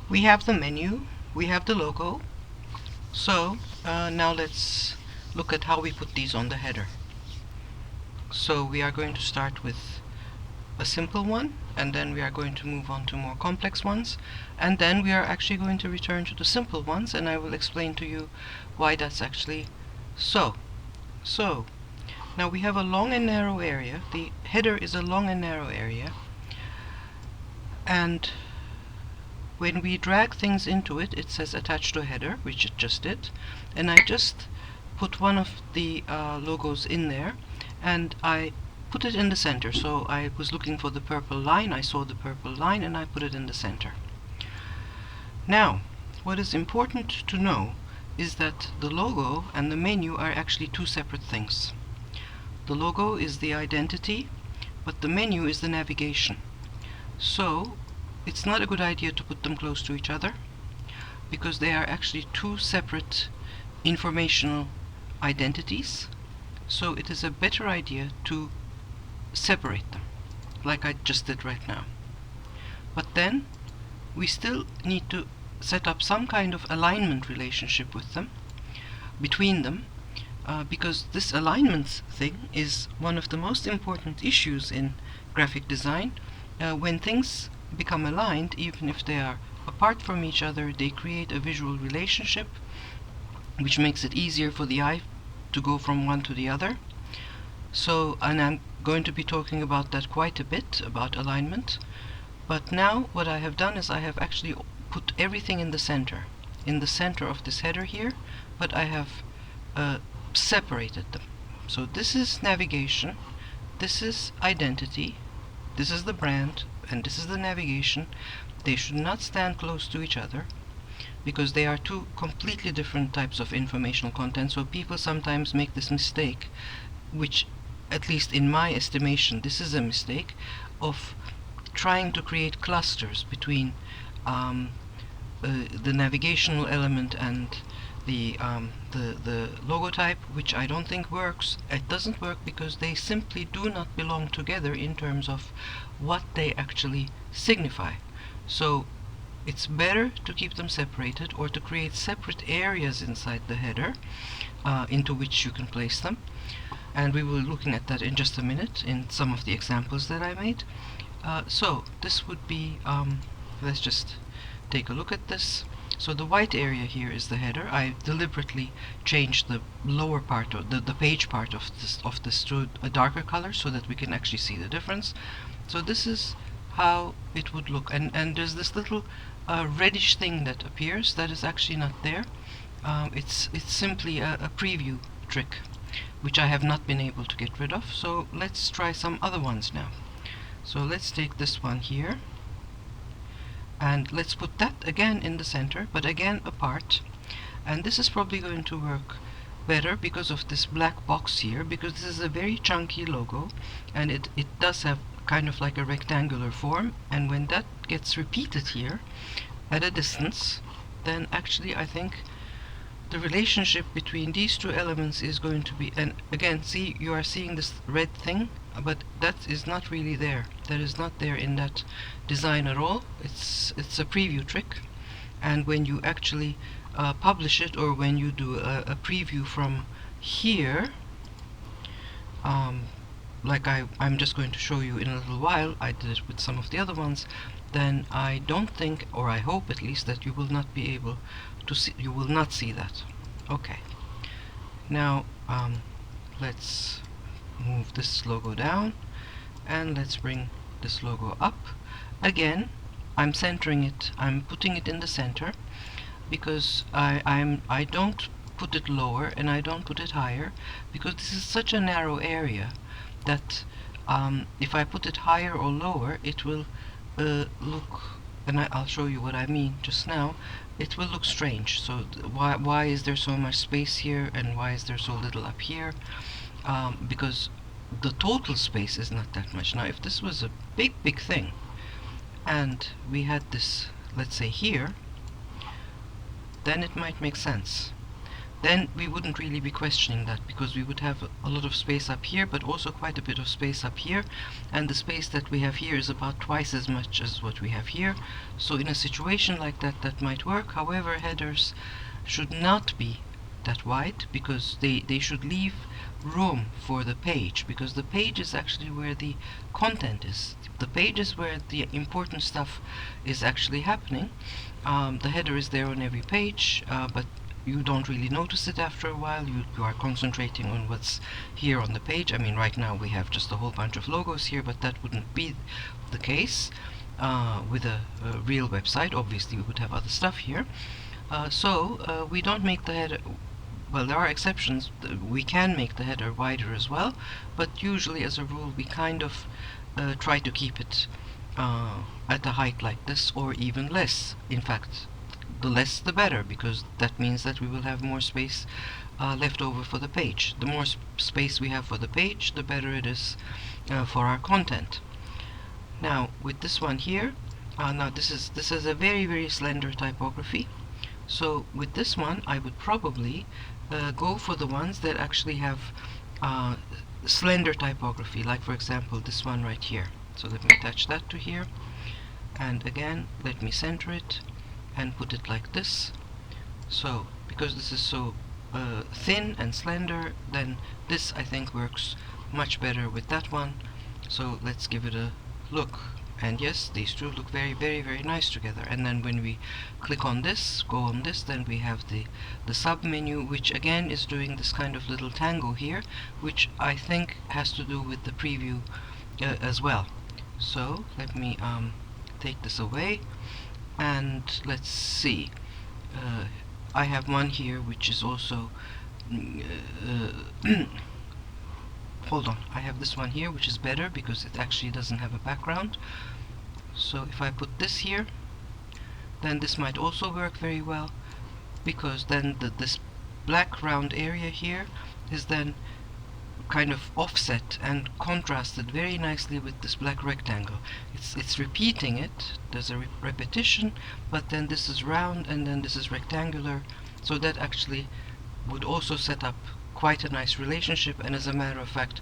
We have the menu, we have the logo. So now let's look at how we put these on the header. So we are going to start with a simple one, and then we are going to move on to more complex ones, and then we are actually going to return to the simple ones, and I will explain to you why that's actually so. So now we have a long and narrow area. The header is a long and narrow area, and when we drag things into it, it says attach to header, which it just did, and I just put one of the logos in there, and I put it in the center. So I was looking for the purple line, I saw the purple line, and I put it in the center. Now, what is important to know is that the logo and the menu are actually two separate things. The logo is the identity, but the menu is the navigation. So it's not a good idea to put them close to each other, because they are actually two separate informational identities. So it is a better idea to separate them, like I just did right now. But then we still need to set up some kind of alignment relationship with them, between them, because this alignment thing is one of the most important issues in graphic design. When things become aligned, even if they are apart from each other, they create a visual relationship which makes it easier for the eye to go from one to the other. So, and I'm going to be talking about that quite a bit, about alignment. But now what I have done is I have actually put everything in the center of this header here, but I have separated them. So this is navigation, this is identity, this is the brand, and this is the navigation. They should not stand close to each other, because they are two completely different types of informational content. So people sometimes make this mistake, which, at least in my estimation, this is a mistake, of trying to create clusters between the navigational element and the logo type, which I don't think works. It doesn't work because they simply do not belong together in terms of what they actually signify. So it's better to keep them separated, or to create separate areas inside the header into which you can place them. And we will be looking at that in just a minute in some of the examples that I made. So this would be, let's just take a look at this. So the white area here is the header. I deliberately changed the lower part, or the page part of this to a darker color, so that we can actually see the difference. So this is how it would look, and there's this little reddish thing that appears that is actually not there. It's simply a preview trick, which I have not been able to get rid of. So let's try some other ones now. So let's take this one here, and let's put that again in the center, but again apart. And this is probably going to work better because of this black box here, because this is a very chunky logo, and it does have kind of like a rectangular form, and when that gets repeated here at a distance, then actually I think the relationship between these two elements is going to be, and again, see, you are seeing this red thing, but that is not really there. That is not there in that design at all. It's a preview trick, and when you actually publish it, or when you do a preview from here, like I'm just going to show you in a little while, I did it with some of the other ones, then I don't think, or I hope at least, that you will not be able to see, you will not see that. Okay, now let's move this logo down, and let's bring this logo up. Again, I'm centering it, I'm putting it in the center, because I don't put it lower and I don't put it higher, because this is such a narrow area that if I put it higher or lower, it will look, and I'll show you what I mean just now, it will look strange. So why is there so much space here, and why is there so little up here? Because the total space is not that much. Now if this was a big thing, and we had this, let's say here, then it might make sense. then we wouldn't really be questioning that, because we would have a lot of space up here, but also quite a bit of space up here, and the space that we have here is about twice as much as what we have here. So in a situation like that, that might work. However, headers should not be that wide, because they should leave room for the page, because the page is actually where the content is. The page is where the important stuff is actually happening. The header is there on every page, but you don't really notice it after a while. You are concentrating on what's here on the page. I mean, right now we have just a whole bunch of logos here, but that wouldn't be the case with a real website. Obviously, we would have other stuff here. So we don't make the header. Well, there are exceptions. We can make the header wider as well, but usually, as a rule, we kind of try to keep it at a height like this, or even less. In fact, the less the better, because that means that we will have more space left over for the page. The more space we have for the page, the better it is for our content. Now, with this one here, now this is a very slender typography. So with this one, I would probably go for the ones that actually have slender typography, like for example this one right here. So let me attach that to here, and again let me center it and put it like this. So because this is so thin and slender, then this I think works much better with that one. So let's give it a look. And yes, these two look very nice together. And then when we click on this, go on this, then we have the sub menu, which again is doing this kind of little tango here, which I think has to do with the preview as well. So let me take this away, and let's see. I have one here which is also hold on, I have this one here which is better because it actually doesn't have a background. So if I put this here, then this might also work very well, because then this black round area here is then kind of offset and contrasted very nicely with this black rectangle. It's repeating it, there's a repetition, but then this is round and then this is rectangular, so that actually would also set up quite a nice relationship. And as a matter of fact,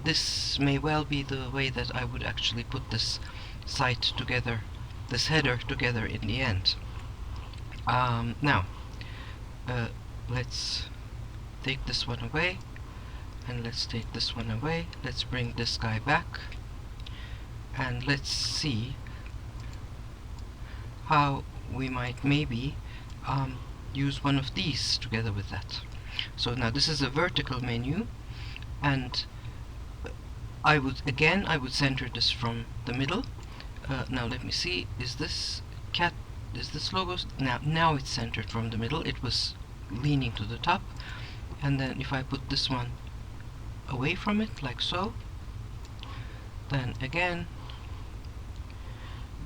this may well be the way that I would actually put this site together, this header together in the end. Now let's take this one away, and let's take this one away. Let's bring this guy back, and let's see how we might maybe use one of these together with that. So now this is a vertical menu, and I would center this from the middle. Now let me see, is this logos? Now it's centered from the middle. It was leaning to the top, and then if I put this one away from it like so, then again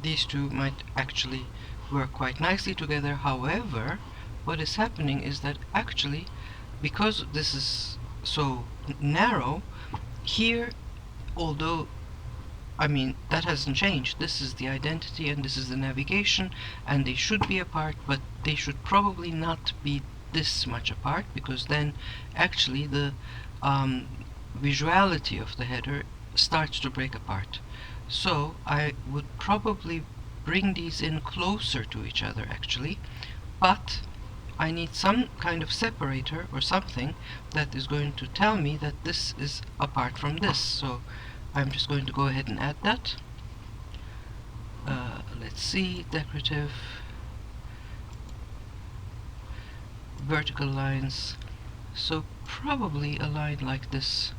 these two might actually work quite nicely together. However, what is happening is that actually, because this is so narrow here, although I mean that hasn't changed, this is the identity and this is the navigation, and they should be apart, but they should probably not be this much apart, because then actually the visuality of the header starts to break apart. So I would probably bring these in closer to each other actually, but I need some kind of separator or something that is going to tell me that this is apart from this. So I'm just going to go ahead and add that. Let's see, decorative, vertical lines. So probably a line like this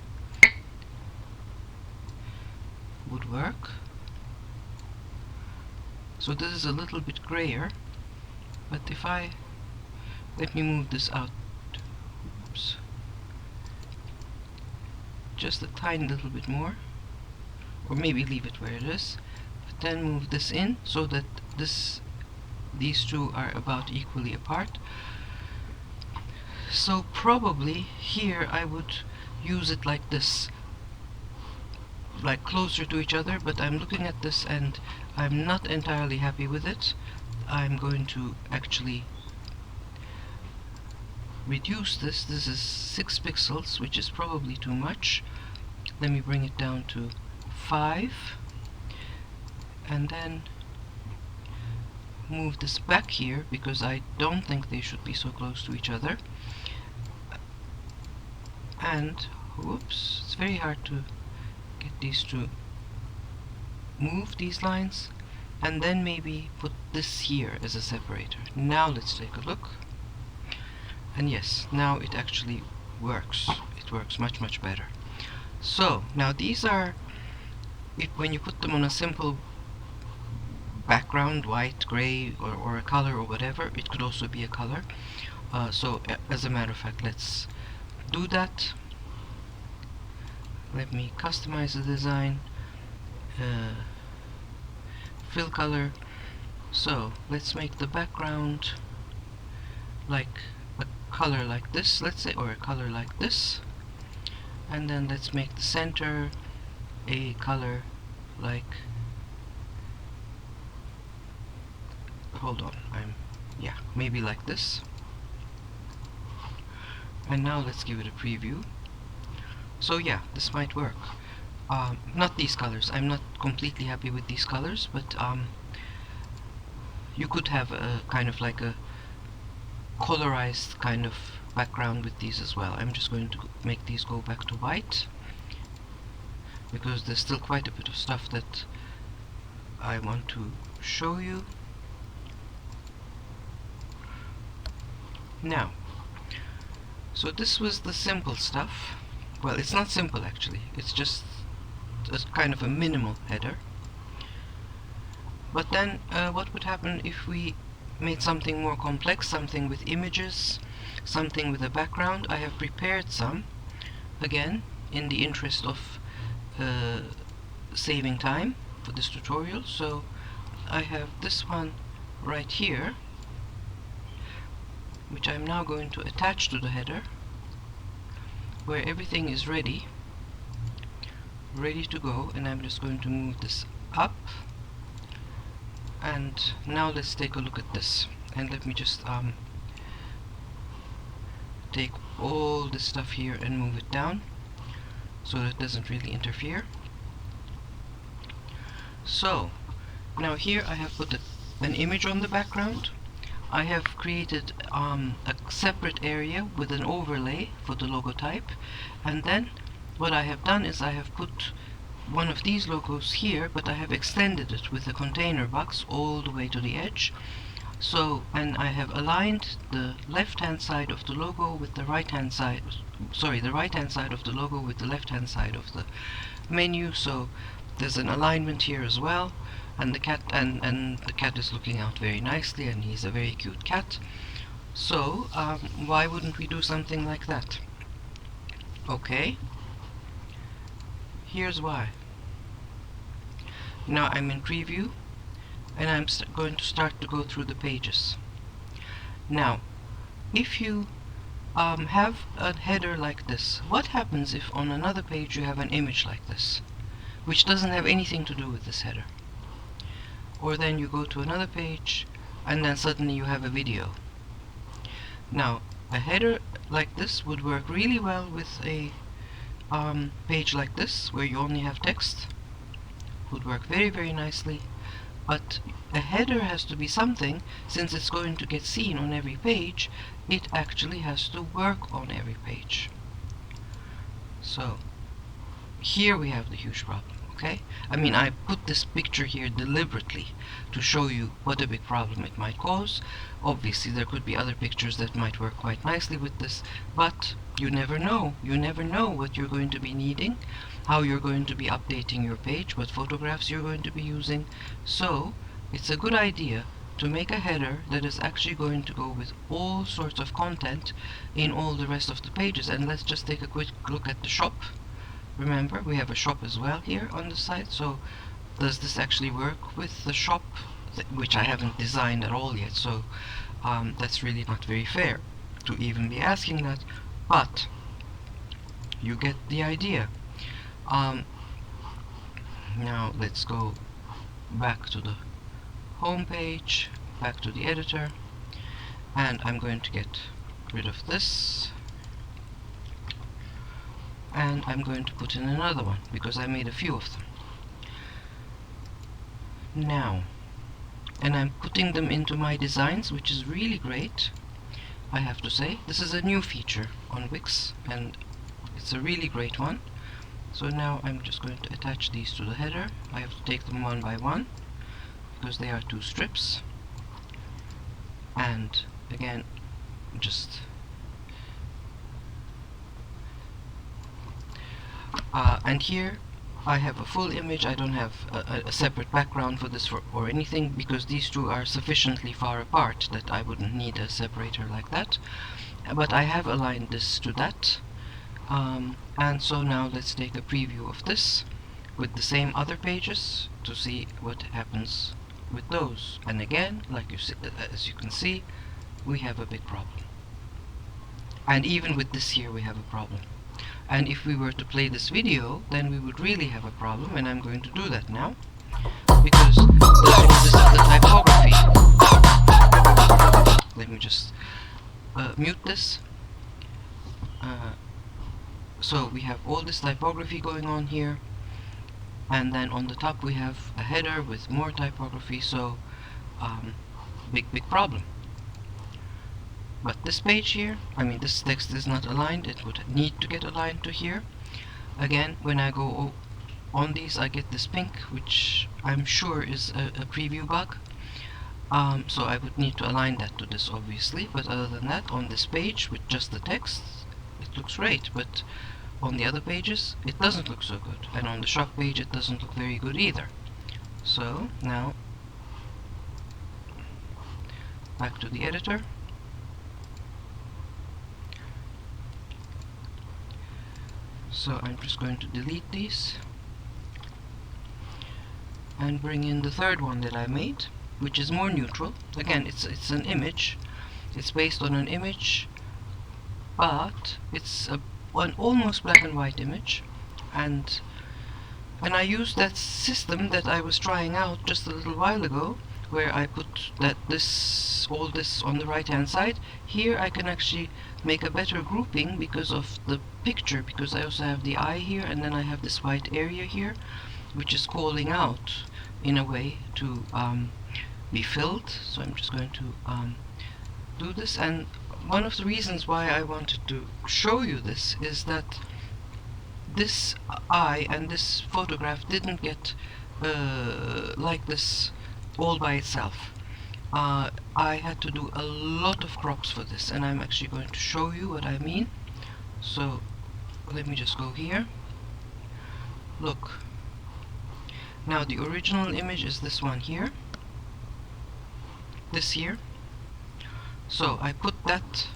would work. So this is a little bit grayer, but if let me move this out, oops, just a tiny little bit more, or maybe leave it where it is, but then move this in so that these two are about equally apart. So probably here I would use it like this, like closer to each other, but I'm looking at this and I'm not entirely happy with it. I'm going to actually reduce this. This is 6 pixels, which is probably too much. Let me bring it down to 5, and then move this back here because I don't think they should be so close to each other. And whoops, it's very hard to get these to move, these lines, and then maybe put this here as a separator. Now let's take a look. And yes, now it actually works. It works much better. So now these are, when you put them on a simple background, white, gray, or a color or whatever, it could also be a color. So as a matter of fact, let's do that. Let me customize the design, fill color. So let's make the background like a color like this, let's say, or a color like this, and then let's make the center a color like, hold on, yeah, maybe like this. And now let's give it a preview. So yeah, this might work. Not these colors. I'm not completely happy with these colors, but you could have a kind of like a colorized kind of background with these as well. I'm just going to make these go back to white because there's still quite a bit of stuff that I want to show you. Now, so this was the simple stuff. Well, it's not simple actually, it's just a kind of a minimal header. But then what would happen if we made something more complex, something with images, something with a background? I have prepared some, again, in the interest of saving time for this tutorial. So I have this one right here, which I'm now going to attach to the header, where everything is ready to go, and I'm just going to move this up. And now let's take a look at this, and let me just take all this stuff here and move it down so that it doesn't really interfere. So now here I have put an image on the background. I have created a separate area with an overlay for the logo type, and then what I have done is I have put one of these logos here, but I have extended it with a container box all the way to the edge. So, and I have aligned the left hand side of the logo with the right hand side, the right hand side of the logo with the left hand side of the menu, so there's an alignment here as well. And the cat and the cat is looking out very nicely, and he's a very cute cat. So why wouldn't we do something like that? Okay, here's why. Now I'm in preview, and I'm going to start to go through the pages. Now, if you have a header like this, what happens if on another page you have an image like this, which doesn't have anything to do with this header? Or then you go to another page, and then suddenly you have a video. Now, a header like this would work really well with a page like this, where you only have text. Would work very nicely. But a header has to be something, since it's going to get seen on every page, it actually has to work on every page. So here we have the huge problem. Okay? I mean, I put this picture here deliberately to show you what a big problem it might cause. Obviously, there could be other pictures that might work quite nicely with this, but you never know. You never know what you're going to be needing, how you're going to be updating your page, what photographs you're going to be using. So, it's a good idea to make a header that is actually going to go with all sorts of content in all the rest of the pages. And let's just take a quick look at the shop. Remember, we have a shop as well here on the site, so does this actually work with the shop, which I haven't designed at all yet, so that's really not very fair to even be asking that, but you get the idea. Now let's go back to the home page, back to the editor, and I'm going to get rid of this, and I'm going to put in another one because I made a few of them. Now, and I'm putting them into my designs, which is really great, I have to say. This is a new feature on Wix, and it's a really great one. So now I'm just going to attach these to the header. I have to take them one by one because they are two strips. And again, just and here I have a full image. I don't have a separate background for this or anything, because these two are sufficiently far apart that I wouldn't need a separator like that. But I have aligned this to that. And so now let's take a preview of this with the same other pages to see what happens with those. And again, like as you can see, we have a big problem. And even with this here we have a problem. And if we were to play this video, then we would really have a problem, and I'm going to do that now, because this is the typography. Let me just mute this. So we have all this typography going on here, and then on the top we have a header with more typography, so big problem. But this page here, I mean this text is not aligned. It would need to get aligned to here. Again, when I go on these, I get this pink, which I'm sure is a preview bug. So I would need to align that to this, obviously. But other than that, on this page with just the text, it looks great. But on the other pages, it doesn't look so good. And on the shop page, it doesn't look very good either. So now, back to the editor. So I'm just going to delete these and bring in the third one that I made, which is more neutral. Again, it's an image. It's based on an image, but it's an almost black and white image, and I used that system that I was trying out just a little while ago, where I put all this on the right hand side. Here I can actually make a better grouping because of the picture, because I also have the eye here, and then I have this white area here, which is calling out in a way to be filled. So I'm just going to do this. And one of the reasons why I wanted to show you this is that this eye and this photograph didn't get like this all by itself. I had to do a lot of crops for this, and I'm actually going to show you what I mean. So let me just go here. Look. Now the original image is this one here. This here. So I put that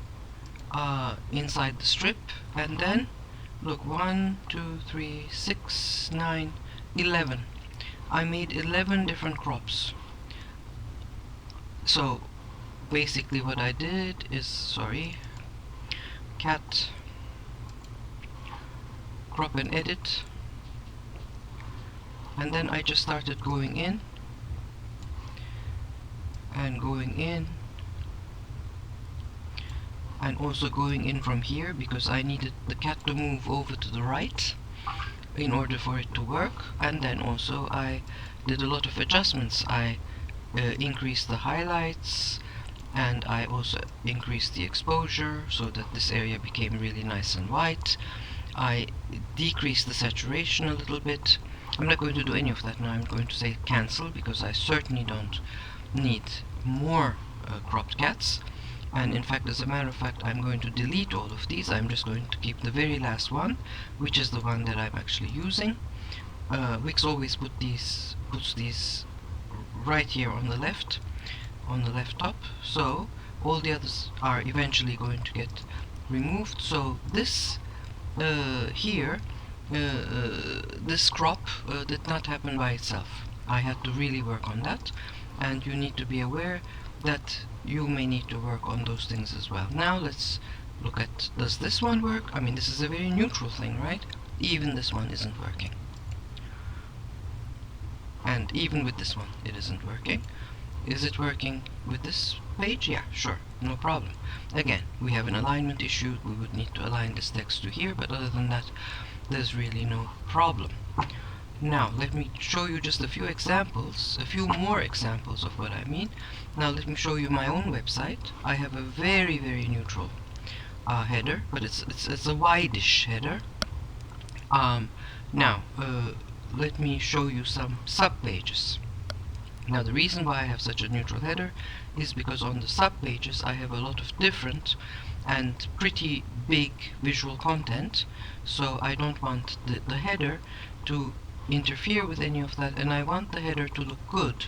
inside the strip, and then look, 1, 2, 3, 6, 9, 11. I made 11 different crops. So basically what I did is, cat crop and edit, and then I just started going in and going in, and also going in from here, because I needed the cat to move over to the right in order for it to work. And then also I did a lot of adjustments. I increased the highlights, and I also increased the exposure so that this area became really nice and white. I decreased the saturation a little bit. I'm not going to do any of that now. I'm going to say cancel, because I certainly don't need more cropped cats. And in fact, as a matter of fact, I'm going to delete all of these. I'm just going to keep the very last one, which is the one that I'm actually using. Wix always puts these right here on the left top, so all the others are eventually going to get removed. So this here, this crop did not happen by itself. I had to really work on that, and you need to be aware that you may need to work on those things as well. Now let's look at, does this one work? I mean, this is a very neutral thing, right? Even this one isn't working. And even with this one, it isn't working. Is it working with this page? Yeah, sure, no problem. Again, we have an alignment issue. We would need to align this text to here, but other than that, there's really no problem. Now, let me show you just a few examples, a few more examples of what I mean. Now, let me show you my own website. I have a very, very neutral header, but it's a wide-ish header. Now, let me show you some sub-pages. Now, the reason why I have such a neutral header is because on the sub-pages I have a lot of different and pretty big visual content, so I don't want the header to interfere with any of that, and I want the header to look good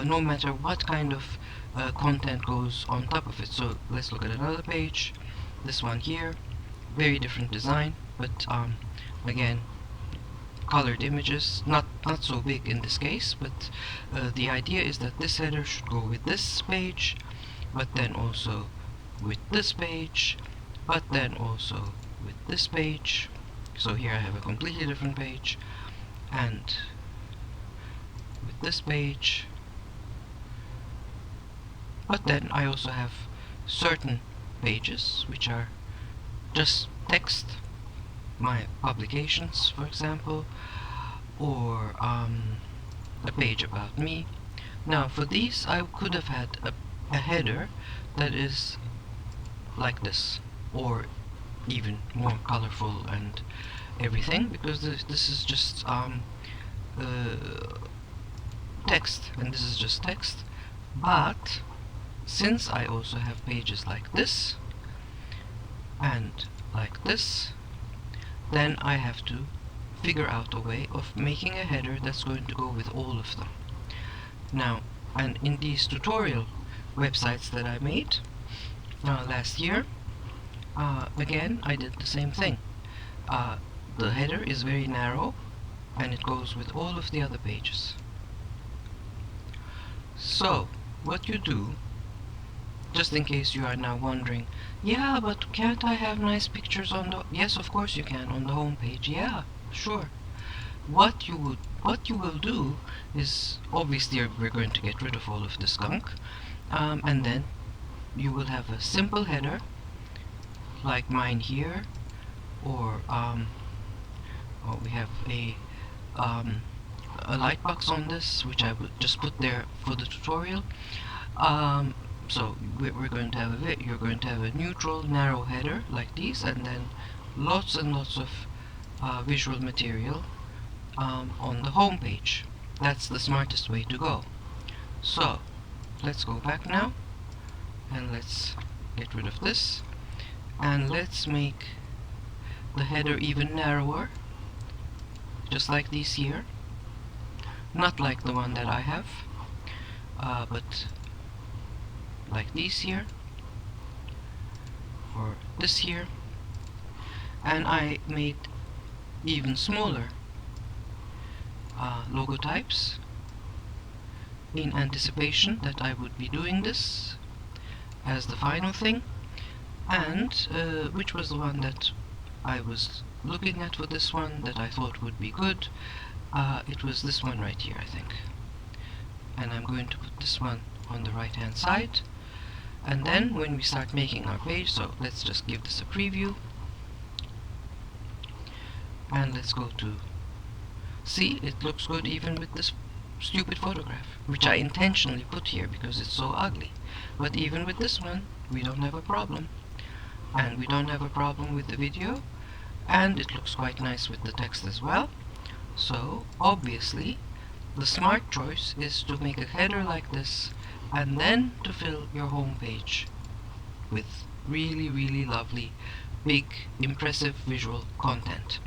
no matter what kind of content goes on top of it. So let's look at another page, this one here, very different design, but again, colored images, not so big in this case, but the idea is that this header should go with this page, but then also with this page, but then also with this page. So here I have a completely different page, and with this page, but then I also have certain pages which are just text, my publications, for example, or a page about me. Now, for these, I could have had a header that is like this, or even more colorful and everything, because this is just text, and this is just text. But since I also have pages like this and like this, then I have to figure out a way of making a header that's going to go with all of them. Now, and in these tutorial websites that I made last year, again, I did the same thing. The header is very narrow, and it goes with all of the other pages. So, what you do, just in case you are now wondering, yeah, but can't I have nice pictures on the... Yes, of course you can, on the home page. Yeah, sure. What you will do is, obviously we're going to get rid of all of the skunk, and then you will have a simple header like mine here, or we have a light box on this, which I would just put there for the tutorial. So we're going to have you're going to have a neutral, narrow header like these, and then lots and lots of visual material on the home page. That's the smartest way to go. So let's go back now, and let's get rid of this, and let's make the header even narrower, just like these here. Not like the one that I have, but like these here, or this here. And I made even smaller logo types in anticipation that I would be doing this as the final thing. And which was the one that I was looking at for this one that I thought would be good? It was this one right here, I think. And I'm going to put this one on the right hand side. And then when we start making our page, so let's just give this a preview, and let's go to... See, it looks good even with this stupid photograph, which I intentionally put here because it's so ugly. But even with this one, we don't have a problem. And we don't have a problem with the video, and it looks quite nice with the text as well. So obviously the smart choice is to make a header like this, and then to fill your home page with really, really lovely, big, impressive visual content.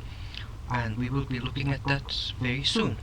And we will be looking at that very soon.